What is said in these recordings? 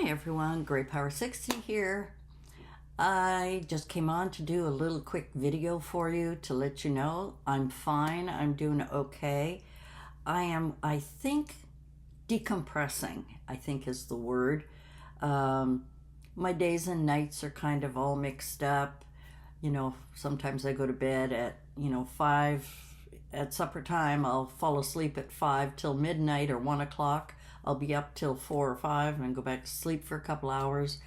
everyone, Grey Power 60 here. I just came on to do a little quick video for you to let you know I'm fine, I'm doing okay. I think, decompressing, I think is the word. My days and nights are kind of all mixed up. Sometimes I go to bed at, 5 at supper time. I'll fall asleep at 5 till midnight or 1 o'clock. I'll be up till 4 or 5 and go back to sleep for a couple hours.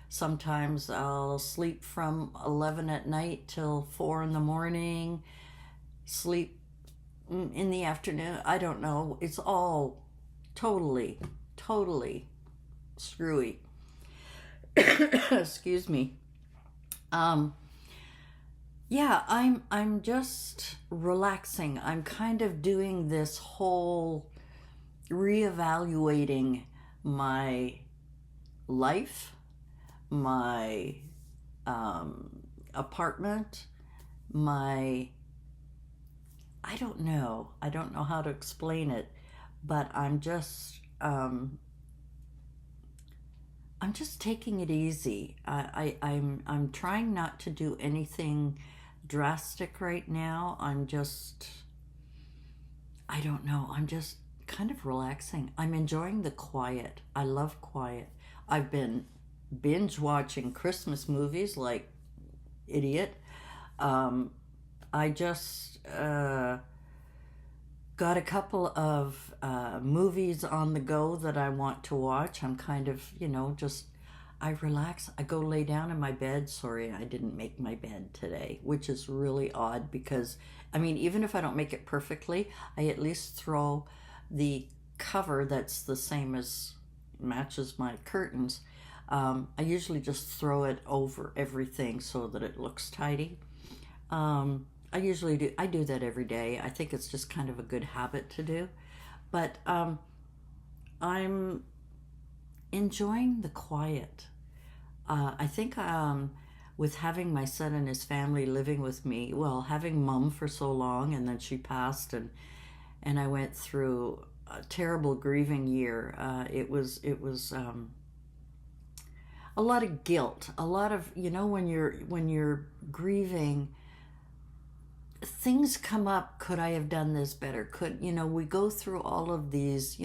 Sometimes I'll sleep from 11 at night till 4 in the morning, sleep in the afternoon. I don't know. It's all totally screwy. Excuse me. Yeah, I'm just relaxing. I'm kind of doing this whole reevaluating my life, my apartment, I don't know how to explain it, but I'm just taking it easy. I'm trying not to do anything drastic right now. I don't know. I'm just kind of relaxing. I'm enjoying the quiet. I love quiet. I've been binge watching Christmas movies like idiot. I just got a couple of movies on the go that I want to watch. I'm kind of, I relax. I go lay down in my bed. Sorry, I didn't make my bed today, which is really odd because, even if I don't make it perfectly, I at least throw the cover that's the same as matches my curtains. I usually just throw it over everything so that it looks tidy. I do that every day. I think it's just kind of a good habit to do. But I'm enjoying the quiet. I think with having my son and his family living with me, well, having Mom for so long, and then she passed, and I went through a terrible grieving year. It was a lot of guilt, a lot of, when you're grieving, things come up. Could I have done this better? We go through all of these,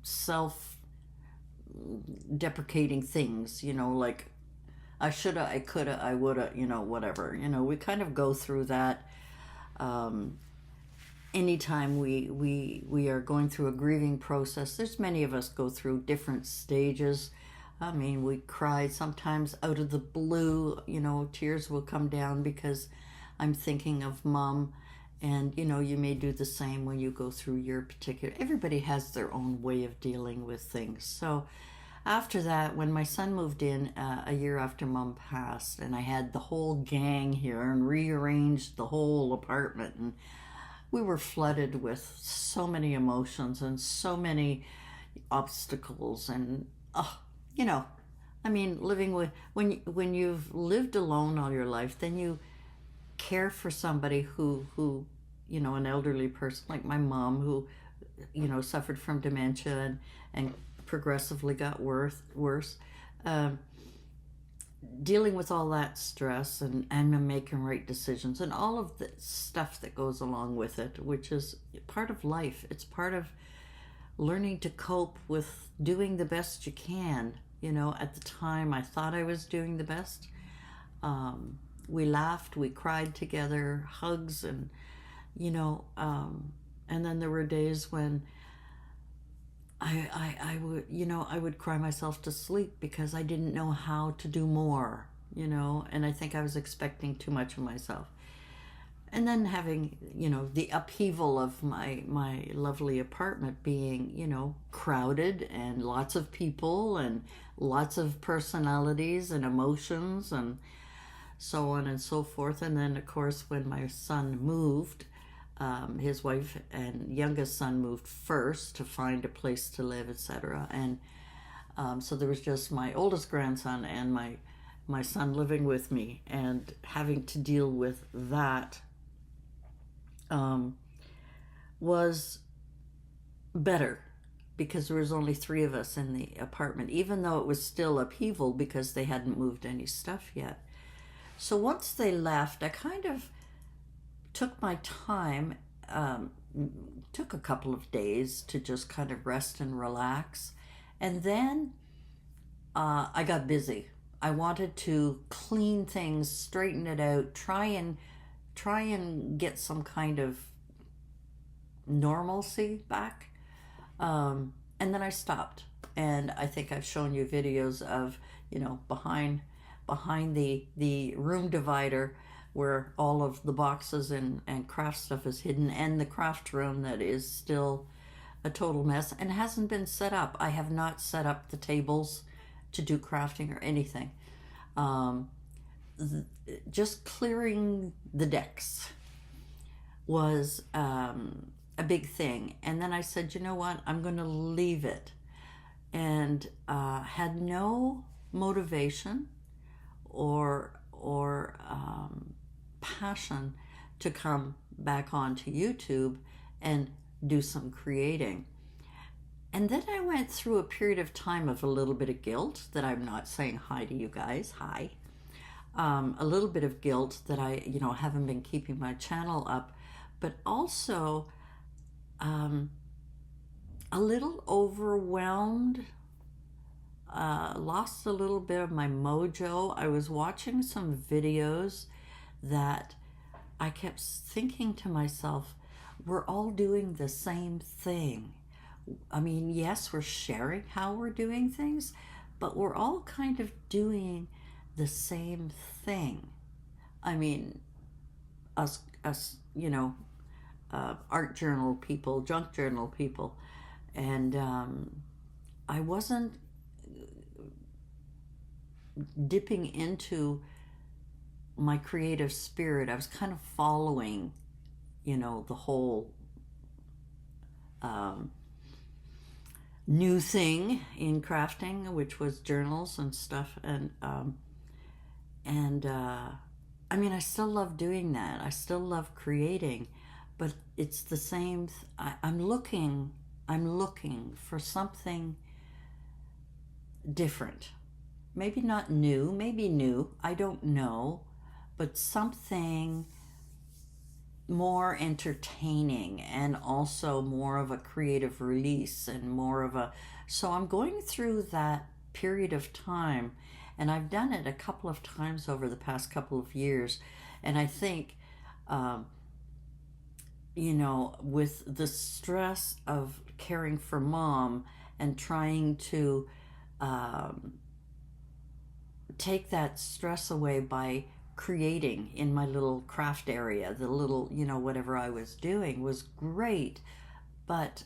self-deprecating things, like I shoulda, I coulda, I woulda, whatever. We kind of go through that. Anytime we are going through a grieving process, there's many of us go through different stages. We cry sometimes out of the blue, tears will come down because I'm thinking of Mom. And, you may do the same when you go through your particular, everybody has their own way of dealing with things. So after that, when my son moved in a year after Mom passed, and I had the whole gang here and rearranged the whole apartment, and we were flooded with so many emotions and so many obstacles. And living with, when you've lived alone all your life, then you care for somebody who an elderly person like my mom, who suffered from dementia and progressively got worse. Dealing with all that stress and making right decisions and all of the stuff that goes along with it, which is part of life. It's part of learning to cope with doing the best you can. At the time I thought I was doing the best. We laughed, we cried together, hugs, and and then there were days when I would cry myself to sleep because I didn't know how to do more, and I think I was expecting too much of myself. And then having, the upheaval of my lovely apartment being, crowded and lots of people and lots of personalities and emotions and so on and so forth. And then, of course, when my son moved, his wife and youngest son moved first to find a place to live, etc. And so there was just my oldest grandson and my son living with me, and having to deal with that was better because there was only 3 of us in the apartment, even though it was still upheaval because they hadn't moved any stuff yet. So once they left, I kind of took my time, took a couple of days to just kind of rest and relax. And then I got busy. I wanted to clean things, straighten it out, try and get some kind of normalcy back. And then I stopped. And I think I've shown you videos of, behind the room divider where all of the boxes and craft stuff is hidden, and the craft room that is still a total mess and hasn't been set up. I have not set up the tables to do crafting or anything. Just clearing the decks was a big thing. And then I said, you know what, I'm going to leave it. And had no motivation or passion to come back onto YouTube and do some creating. And then I went through a period of time of a little bit of guilt that I'm not saying hi to you guys. Hi. A little bit of guilt that I, haven't been keeping my channel up, but also a little overwhelmed, lost a little bit of my mojo. I was watching some videos that I kept thinking to myself, we're all doing the same thing. I mean, yes, we're sharing how we're doing things, but we're all kind of doing the same thing. I mean, us, art journal people, junk journal people, and I wasn't dipping into my creative spirit. I was kind of following, the whole new thing in crafting, which was journals and stuff. And I mean, I still love doing that. I still love creating, but it's the same. I'm looking for something different. Maybe not new, maybe new, I don't know, but something more entertaining and also more of a creative release and more of a... So I'm going through that period of time, and I've done it a couple of times over the past couple of years, and I think, with the stress of caring for Mom and trying to take that stress away by creating in my little craft area, the little, whatever I was doing was great. But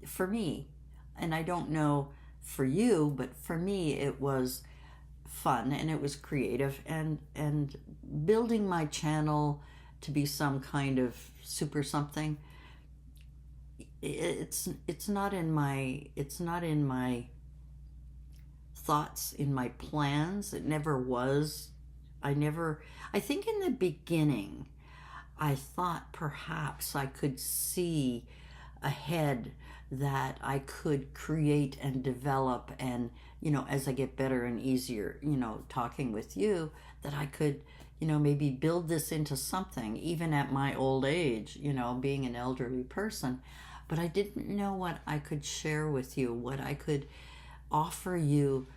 for me, and I don't know for you, but for me, it was fun and it was creative, and building my channel to be some kind of super something. It's not in my thoughts, in my plans. It never was. I think in the beginning, I thought perhaps I could see ahead that I could create and develop, and, as I get better and easier, talking with you, that I could, maybe build this into something, even at my old age, being an elderly person. But I didn't know what I could share with you, what I could offer you,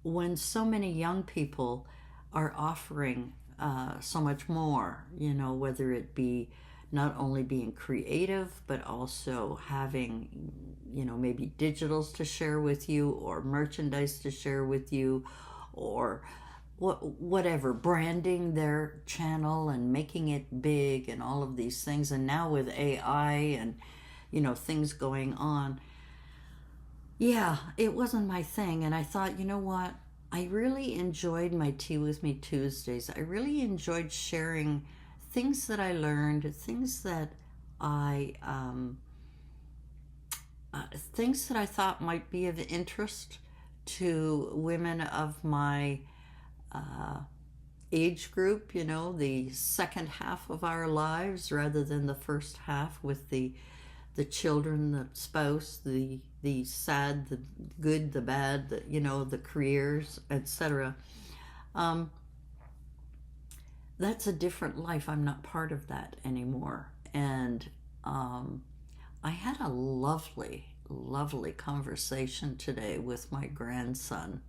when so many young people are offering so much more, whether it be not only being creative, but also having, maybe digitals to share with you, or merchandise to share with you, or whatever, branding their channel and making it big and all of these things. And now with AI and, things going on, yeah, it wasn't my thing. And I thought, you know what? I really enjoyed my Tea With Me Tuesdays. I really enjoyed sharing things that I learned, things that I thought might be of interest to women of my age group, the second half of our lives rather than the first half with the the children, the spouse, the sad, the good, the bad, the, the careers, etc. That's a different life. I'm not part of that anymore. And I had a lovely, lovely conversation today with my grandson,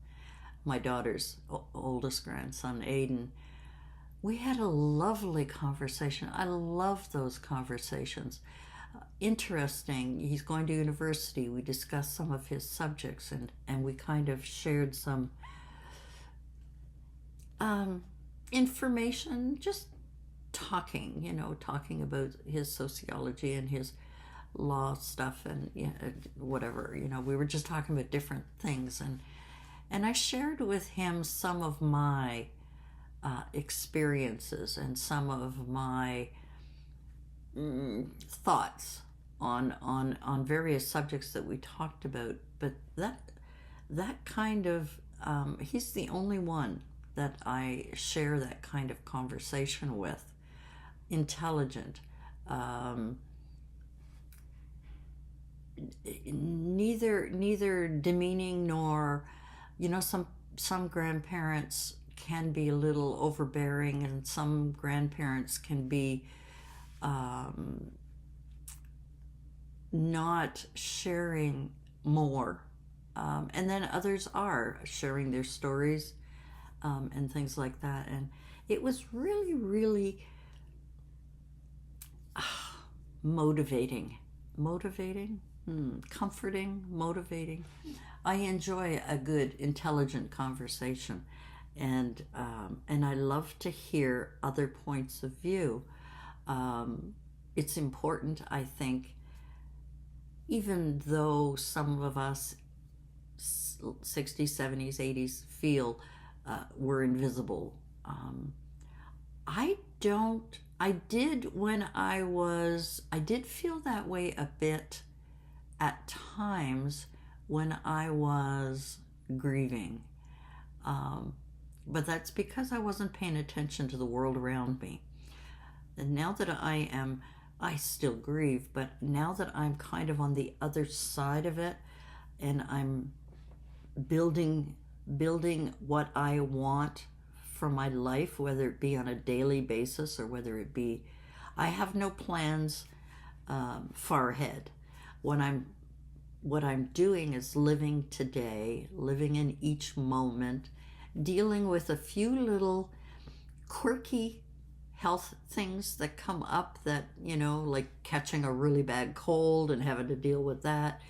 my daughter's oldest grandson, Aiden. We had a lovely conversation. I love those conversations. Interesting. He's going to university. We discussed some of his subjects, and we kind of shared some information, just talking about his sociology and his law stuff and whatever. We were just talking about different things, and I shared with him some of my experiences and some of my thoughts on various subjects that we talked about. But that kind of he's the only one that I share that kind of conversation with. Intelligent, neither demeaning nor, some grandparents can be a little overbearing, and some grandparents can be not sharing more, and then others are sharing their stories and things like that. And it was really, really motivating, comforting, motivating. I enjoy a good, intelligent conversation, and I love to hear other points of view. It's important, I think, even though some of us 60s, 70s, 80s feel we're invisible. I did feel that way a bit at times when I was grieving. But that's because I wasn't paying attention to the world around me. And now that I still grieve, but now that I'm kind of on the other side of it, and I'm building what I want for my life, whether it be on a daily basis or whether it be, I have no plans far ahead. What I'm doing is living today, living in each moment, dealing with a few little quirky health things that come up that, like catching a really bad cold and having to deal with that.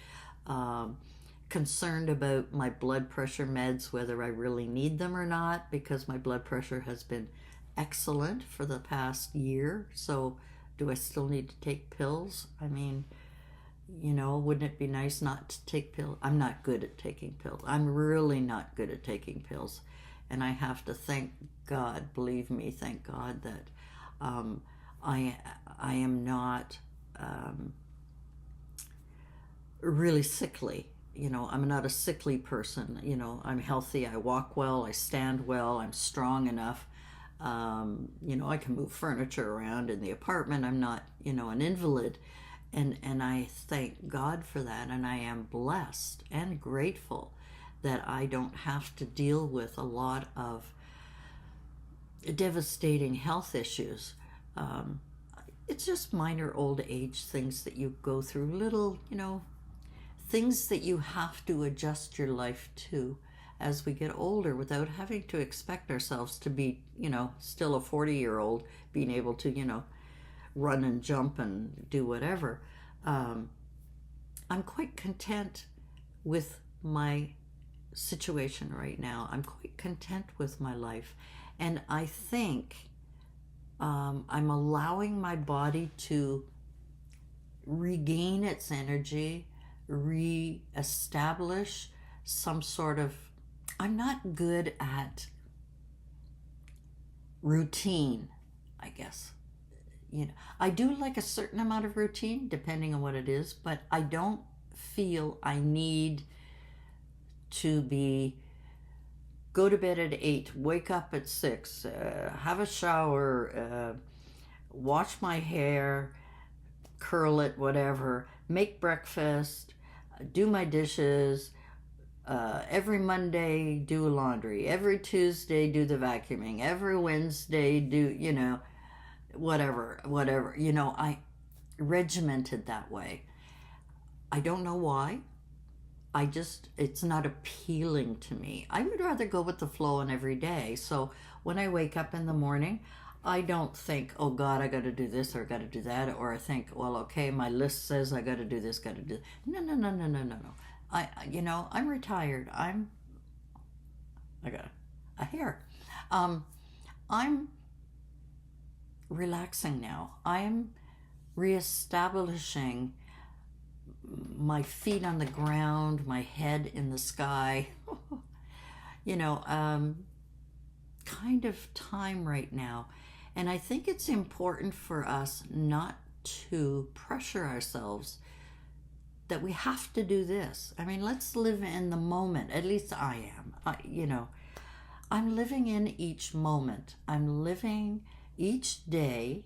Concerned about my blood pressure meds, whether I really need them or not, because my blood pressure has been excellent for the past year. So do I still need to take pills? I mean, wouldn't it be nice not to take pills? I'm not good at taking pills. I'm really not good at taking pills. And I have to thank God, believe me, thank God that I am not really sickly. I'm not a sickly person. I'm healthy. I walk well. I stand well. I'm strong enough. I can move furniture around in the apartment. I'm not, an invalid. And I thank God for that. And I am blessed and grateful that I don't have to deal with a lot of devastating health issues. It's just minor old age things that you go through, little, things that you have to adjust your life to as we get older without having to expect ourselves to be, still a 40-year-old being able to, run and jump and do whatever. I'm quite content with my situation right now. I'm quite content with my life. And I think I'm allowing my body to regain its energy, re-establish some sort of, I'm not good at routine, I guess. I do like a certain amount of routine depending on what it is, but I don't feel I need to go to bed at 8, wake up at 6, have a shower, wash my hair, curl it, whatever, make breakfast, do my dishes, every Monday do laundry, every Tuesday do the vacuuming, every Wednesday do, whatever, I regimented that way. I don't know why. It's not appealing to me. I would rather go with the flow on every day. So when I wake up in the morning, I don't think, oh God, I got to do this or I got to do that. Or I think, well, okay, my list says I got to do this, got to do that. No, no, no, no, no, no, no. I'm retired. I got a hair. I'm relaxing now. I'm reestablishing my feet on the ground, my head in the sky. Kind of time right now. And I think it's important for us not to pressure ourselves that we have to do this. I mean, let's live in the moment. At least I am. I'm living in each moment. I'm living each day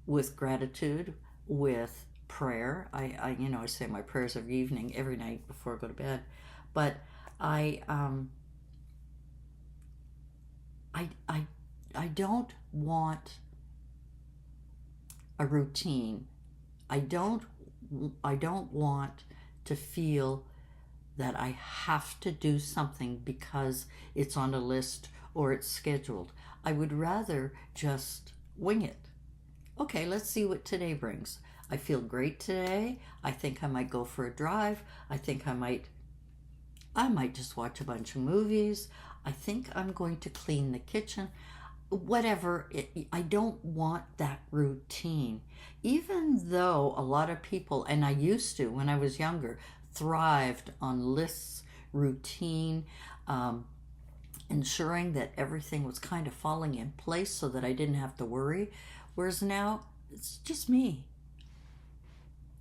with gratitude, with prayer. I say my prayers every evening, every night before I go to bed. But I don't want a routine. I don't want to feel that I have to do something because it's on a list or it's scheduled. I would rather just wing it. Okay, let's see what today brings. I feel great today. I think I might go for a drive. I think I might just watch a bunch of movies. I think I'm going to clean the kitchen. Whatever, I don't want that routine. Even though a lot of people, and I used to when I was younger, thrived on lists, routine, ensuring that everything was kind of falling in place so that I didn't have to worry. Whereas now, it's just me.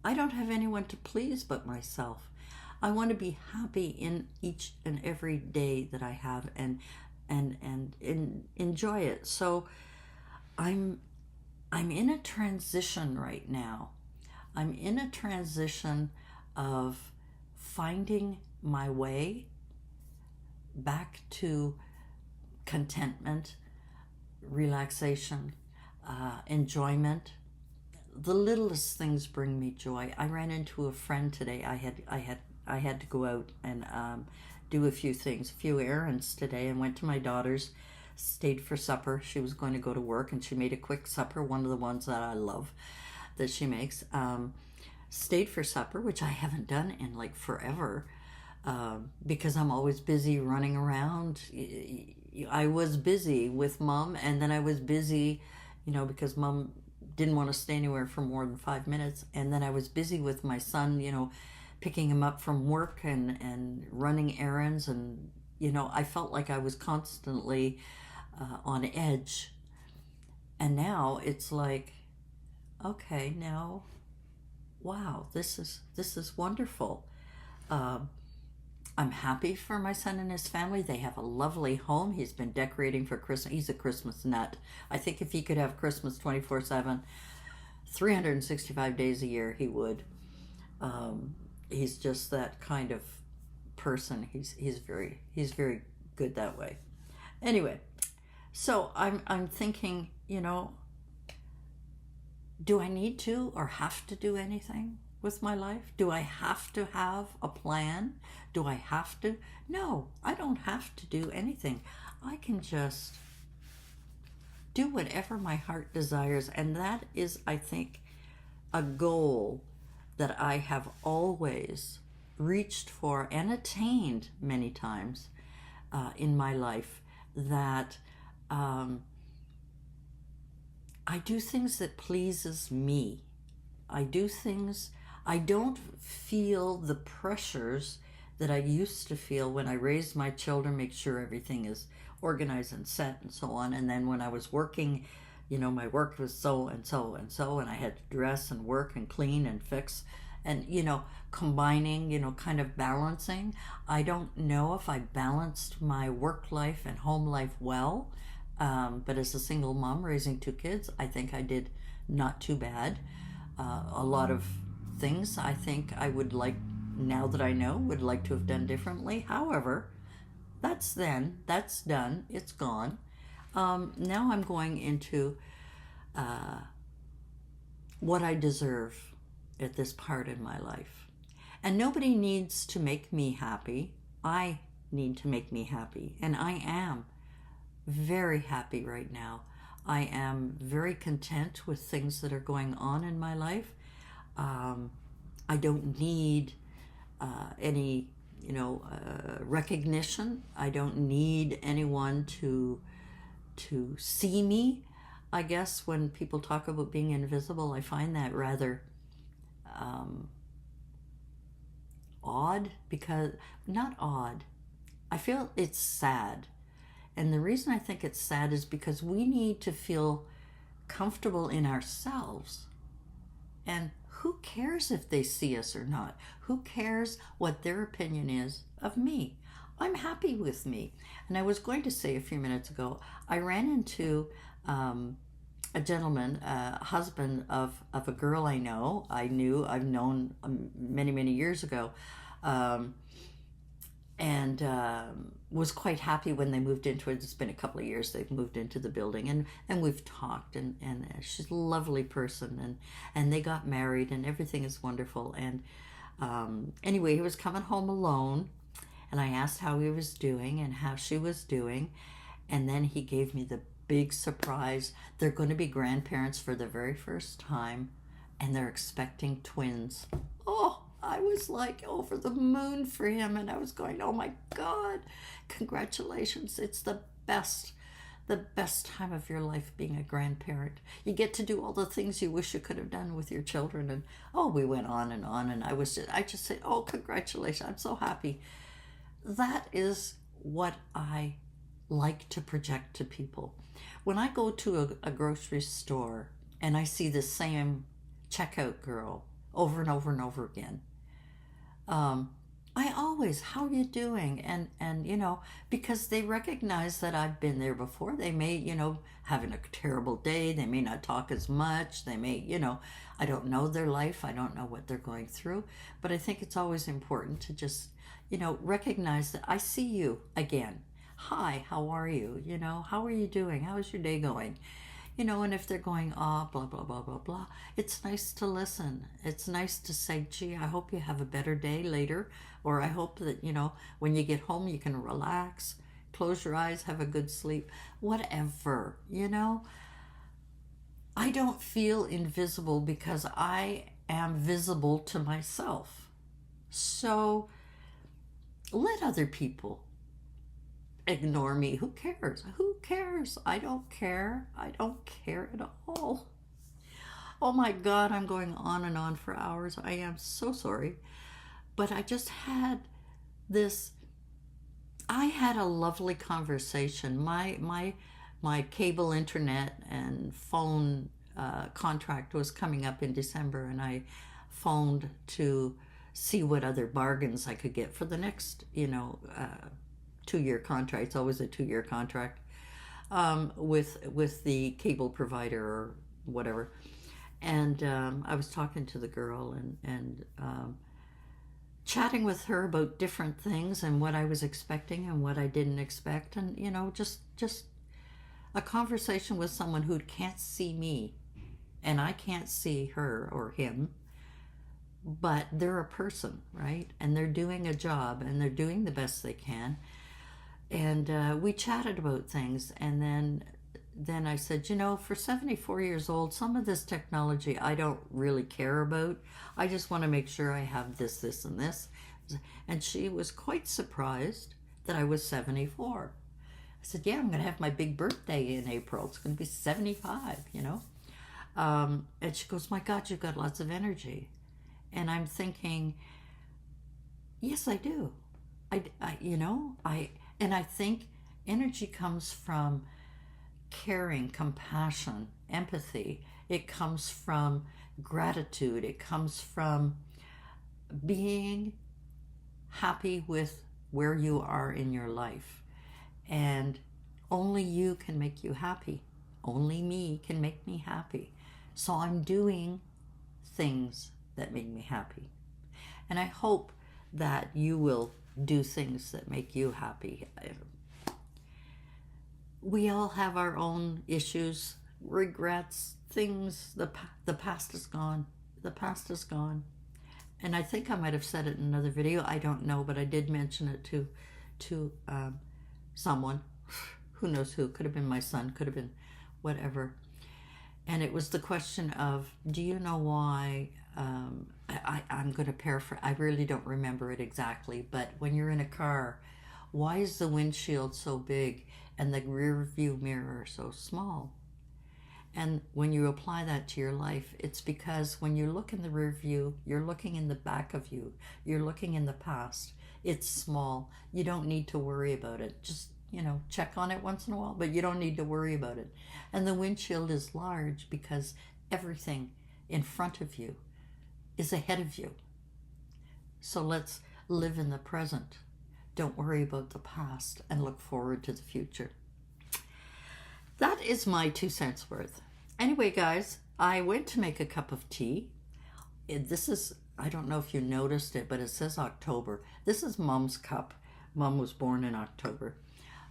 I don't have anyone to please but myself. I want to be happy in each and every day that I have and enjoy it. So I'm in a transition right now. I'm in a transition of finding my way back to contentment, relaxation, enjoyment. The littlest things bring me joy. I ran into a friend today. I had to go out and do a few errands today, and went to my daughter's, stayed for supper. She was going to go to work, and she made a quick supper, one of the ones that I love that she makes. Stayed for supper, which I haven't done in like forever, because I'm always busy running around. I was busy with Mom, and then I was busy, because Mom didn't want to stay anywhere for more than 5 minutes, and then I was busy with my son, picking him up from work and running errands, and I felt like I was constantly on edge. And now it's like, okay, now, wow, this is wonderful. I'm happy for my son and his family. They have a lovely home. He's been decorating for Christmas. He's a Christmas nut. I think if he could have Christmas 24/7, 365 days a year, he would. He's just that kind of person. He's very good that way. Anyway, so I'm thinking, do I need to or have to do anything with my life? Do I have to have a plan? Do I have to? No, I don't have to do anything. I can just do whatever my heart desires, and that is, I think, a goal that I have always reached for and attained many times in my life, that I do things that pleases me. I don't feel the pressures that I used to feel when I raised my children, make sure everything is organized and set and so on. And then when I was working, my work was so and so and so, and I had to dress and work and clean and fix and, combining, kind of balancing. I don't know if I balanced my work life and home life well, but as a single mom raising 2 kids, I think I did not too bad. A lot of things I think I would like, now that I know, would like to have done differently. However, that's then, that's done, it's gone. Now I'm going into what I deserve at this part in my life. And nobody needs to make me happy. I need to make me happy. And I am very happy right now. I am very content with things that are going on in my life. I don't need any, recognition. I don't need anyone to see me. I guess when people talk about being invisible, I find that rather odd, because, not odd, I feel it's sad. And the reason I think it's sad is because we need to feel comfortable in ourselves. And who cares if they see us or not? Who cares what their opinion is of me? I'm happy with me. And I was going to say a few minutes ago, I ran into a gentleman, husband of a girl I know. I've known many, many years ago. And was quite happy when they moved into it. It's been a couple of years they've moved into the building, and we've talked, and she's a lovely person, and they got married, and everything is wonderful. And anyway, he was coming home alone, and I asked how he was doing and how she was doing, and then he gave me the big surprise. They're going to be grandparents for the very first time, and they're expecting twins. Oh, I was like over the moon for him, and I was going, oh my God, congratulations. It's the best time of your life being a grandparent. You get to do all the things you wish you could have done with your children. And we went on, and I just said, oh, congratulations. I'm so happy. That is what I like to project to people. When I go to a grocery store and I see the same checkout girl over and over and over again, I always, how are you doing? And because they recognize that I've been there before. They may, having a terrible day. They may not talk as much. They may, I don't know their life. I don't know what they're going through. But I think it's always important to just, recognize that I see you again. Hi, how are you? How are you doing? How is your day going? And if they're going, blah, blah, blah, blah, blah, it's nice to listen. It's nice to say, gee, I hope you have a better day later. Or I hope that, when you get home, you can relax, close your eyes, have a good sleep, whatever, I don't feel invisible because I am visible to myself. So let other people ignore me. Who cares? Who cares? I don't care. I don't care at all. Oh my God, I'm going on and on for hours. I am so sorry. But I just had I had a lovely conversation. My cable internet and phone contract was coming up in December, and I phoned to see what other bargains I could get for the next, 2-year contract. It's always a 2-year contract with the cable provider or whatever. And I was talking to the girl and chatting with her about different things and what I was expecting and what I didn't expect, and just a conversation with someone who can't see me and I can't see her or him, but they're a person, right? And they're doing a job, and they're doing the best they can. And we chatted about things, and then I said, for 74 years old, some of this technology I don't really care about. I just want to make sure I have this, this, and this. And she was quite surprised that I was 74. I said, yeah, I'm going to have my big birthday in April. It's going to be 75, And she goes, my God, you've got lots of energy. And I'm thinking, yes, I do. And I think energy comes from caring, compassion, empathy. It comes from gratitude. It comes from being happy with where you are in your life. And only you can make you happy. Only me can make me happy. So I'm doing things that make me happy. And I hope that you will do things that make you happy. We all have our own issues, regrets, things. The past is gone. The past is gone. And I think I might have said it in another video. I don't know, but I did mention it to someone. Who knows who? Could have been my son. Could have been whatever. And it was the question of, do you know why? I'm going to paraphrase. I really don't remember it exactly. But when you're in a car, why is the windshield so big and the rear view mirror so small? And when you apply that to your life, it's because when you look in the rear view, you're looking in the back of you. You're looking in the past. It's small. You don't need to worry about it. Just, check on it once in a while, but you don't need to worry about it. And the windshield is large because everything in front of you is ahead of you. So let's live in the present. Don't worry about the past and look forward to the future. That is my 2 cents worth. Anyway, guys, I went to make a cup of tea. This is, I don't know if you noticed it, but it says October. This is Mom's cup. Mom was born in October.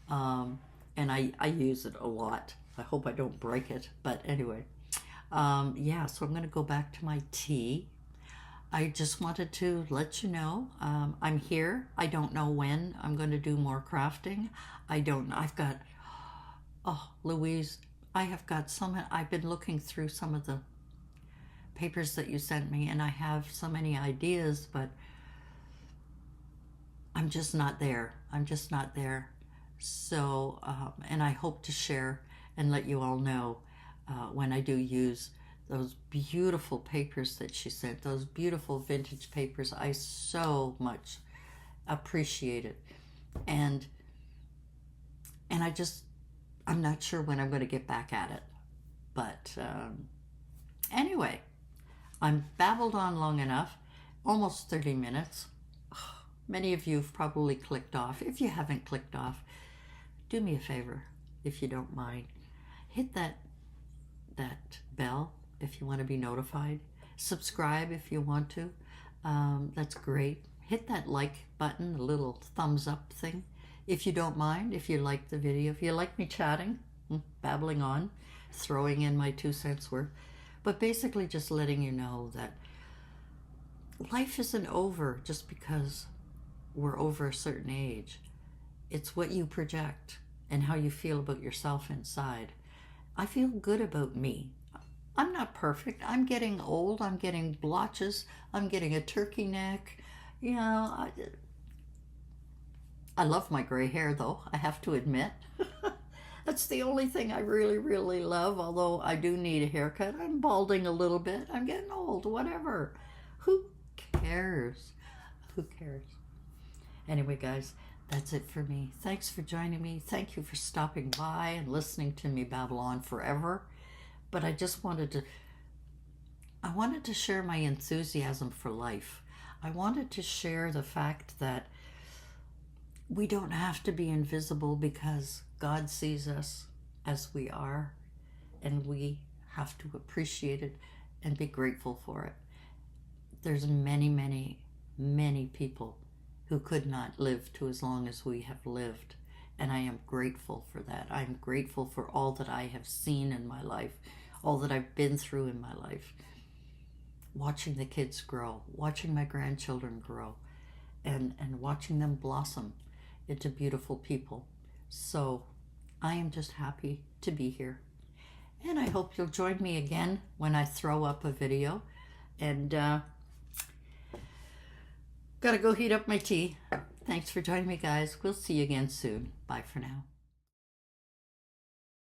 And I use it a lot. I hope I don't break it. But anyway, yeah, so I'm going to go back to my tea. I just wanted to let you know I'm here. I don't know when I'm going to do more crafting. I've got, oh, Louise, I've been looking through some of the papers that you sent me, and I have so many ideas, but I'm just not there. I'm just not there. So, and I hope to share and let you all know when I do use those beautiful papers that she sent, those beautiful vintage papers. I so much appreciate it. And I'm not sure when I'm going to get back at it. But anyway, I'm babbled on long enough, almost 30 minutes. Many of you have probably clicked off. If you haven't clicked off, do me a favor, if you don't mind. Hit that bell if you want to be notified. Subscribe if you want to. That's great. Hit that like button, the little thumbs up thing, if you don't mind, if you like the video, if you like me chatting, babbling on, throwing in my 2 cents worth. But basically just letting you know that life isn't over just because we're over a certain age. It's what you project and how you feel about yourself inside. I feel good about me. I'm not perfect. I'm getting old. I'm getting blotches. I'm getting a turkey neck. I love my gray hair, though, I have to admit. That's the only thing I really, really love, although I do need a haircut. I'm balding a little bit. I'm getting old, whatever. Who cares? Who cares? Anyway, guys, that's it for me. Thanks for joining me. Thank you for stopping by and listening to me babble on forever. But I just wanted to share my enthusiasm for life. I wanted to share the fact that we don't have to be invisible because God sees us as we are, and we have to appreciate it and be grateful for it. There's many, many, many people who could not live to as long as we have lived, and I am grateful for that. I'm grateful for all that I have seen in my life, all that I've been through in my life, watching the kids grow, watching my grandchildren grow, and watching them blossom into beautiful people. So I am just happy to be here. And I hope you'll join me again when I throw up a video. And gotta go heat up my tea. Thanks for joining me, guys. We'll see you again soon. Bye for now.